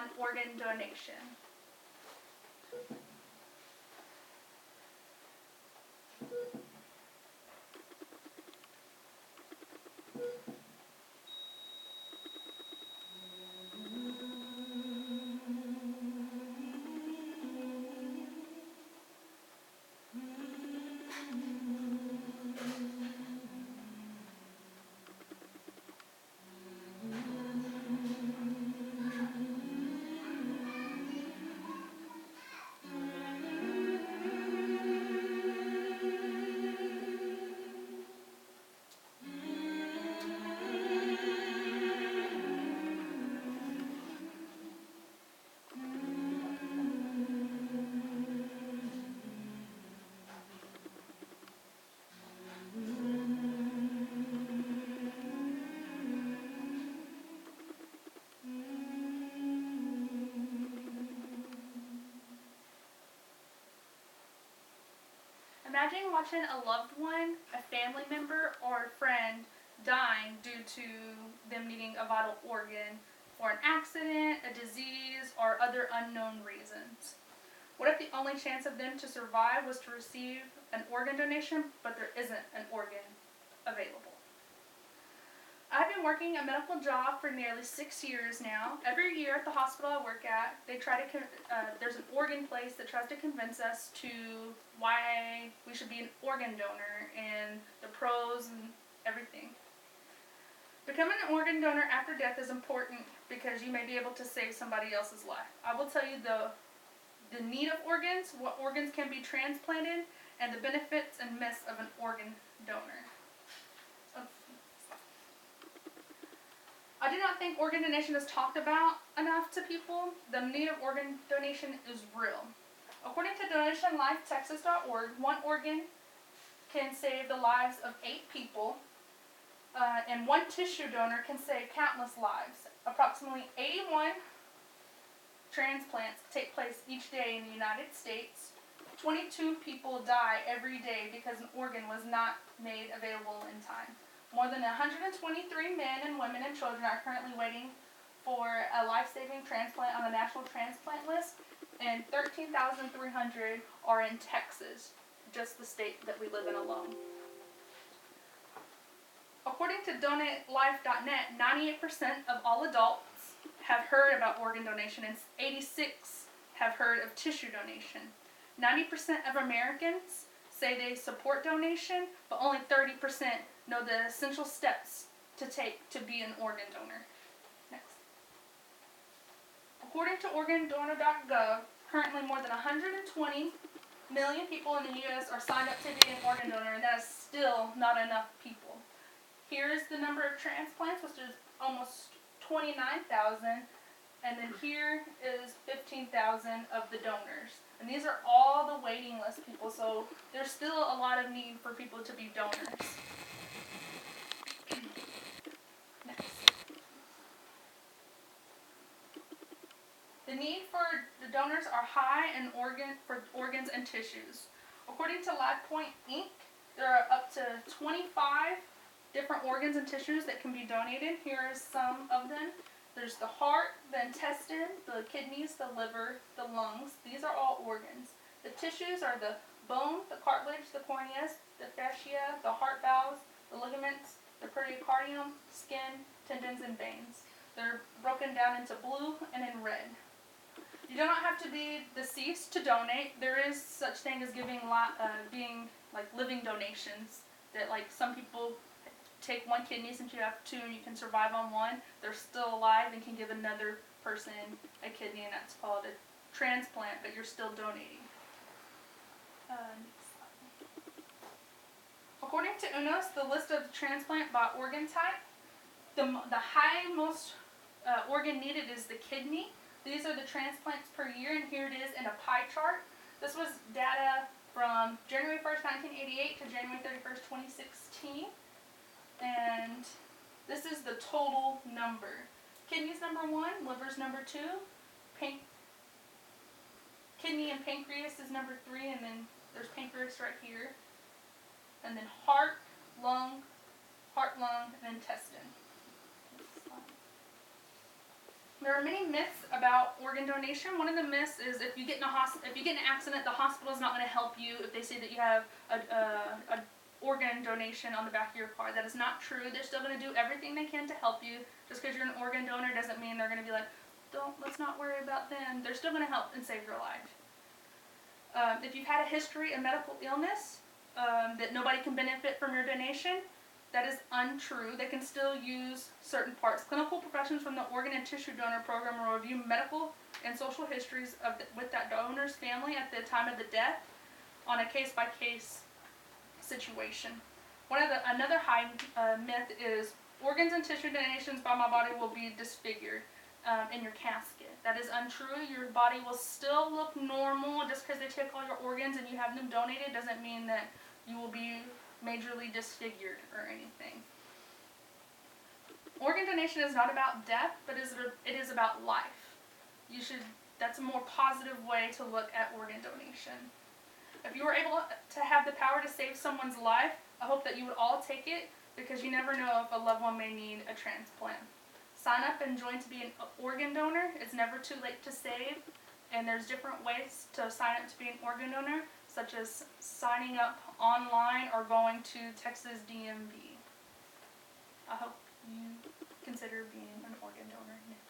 on organ donation. Imagine watching a loved one, a family member, or a friend dying due to them needing a vital organ for an accident, a disease, or other unknown reasons. What if the only chance of them to survive was to receive an organ donation, but there isn't an organ available? I've been working a medical job for nearly 6 years now. Every year at the hospital I work at, there's an organ place that tries to convince us to why we should be an organ donor and the pros and everything. Becoming an organ donor after death is important because you may be able to save somebody else's life. I will tell you the need of organs, what organs can be transplanted, and the benefits and myths of an organ donor. I do not think organ donation is talked about enough to people. The need of organ donation is real. According to donationlifetexas.org, one organ can save the lives of 8 people, and one tissue donor can save countless lives. Approximately 81 transplants take place each day in the United States. 22 people die every day because an organ was not made available in time. More than 123 men and women and children are currently waiting for a life-saving transplant on the National Transplant List, and 13,300 are in Texas, just the state that we live in alone. According to DonateLife.net, 98% of all adults have heard about organ donation, and 86% have heard of tissue donation. 90% of Americans say they support donation, but only 30% know the essential steps to take to be an organ donor. Next. According to organdonor.gov, currently more than 120 million people in the U.S. are signed up to be an organ donor, and that is still not enough people. Here is the number of transplants, which is almost 29,000, and then here is 15,000 of the donors. And these are all the waiting list people, so there's still a lot of need for people to be donors. The need for the donors are high for organs and tissues. According to LifePoint Inc., there are up to 25 different organs and tissues that can be donated. Here are some of them. There's the heart, the intestine, the kidneys, the liver, the lungs. These are all organs. The tissues are the bone, the cartilage, the corneas, the fascia, the heart valves, the ligaments, the pericardium, skin, tendons, and veins. They're broken down into blue and in red. You do not have to be deceased to donate. There is such thing as being like living donations. That like some people take one kidney since you have 2 and you can survive on one. They're still alive and can give another person a kidney, and that's called a transplant, but you're still donating. According to UNOS, the list of transplant by organ type, the most organ needed is the kidney. These are the transplants per year, and here it is in a pie chart. This was data from January 1st, 1988 to January 31st, 2016. And this is the total number. Kidney's number 1, liver's number 2, kidney and pancreas is number 3, and then there's pancreas right here. And then heart, lung, and intestine. There are many myths about organ donation. One of the myths is if you get in an accident, the hospital is not going to help you if they say that you have a organ donation on the back of your car. That is not true. They're still going to do everything they can to help you. Just because you're an organ donor doesn't mean they're going to be like, let's not worry about them. They're still going to help and save your life. If you've had a history of medical illness, that nobody can benefit from your donation, that is untrue. They can still use certain parts. Clinical professionals from the organ and tissue donor program will review medical and social histories with that donor's family at the time of the death on a case-by-case situation. Another high myth is organs and tissue donations by my body will be disfigured in your casket. That is untrue. Your body will still look normal. Just because they take all your organs and you have them donated doesn't mean that you will be majorly disfigured or anything. Organ donation is not about death, but it is about life. That's a more positive way to look at organ donation. If you were able to have the power to save someone's life, I hope that you would all take it, because you never know if a loved one may need a transplant. Sign up and join to be an organ donor. It's never too late to save, and there's different ways to sign up to be an organ donor, such as signing up online or going to Texas DMV. I hope you consider being an organ donor now.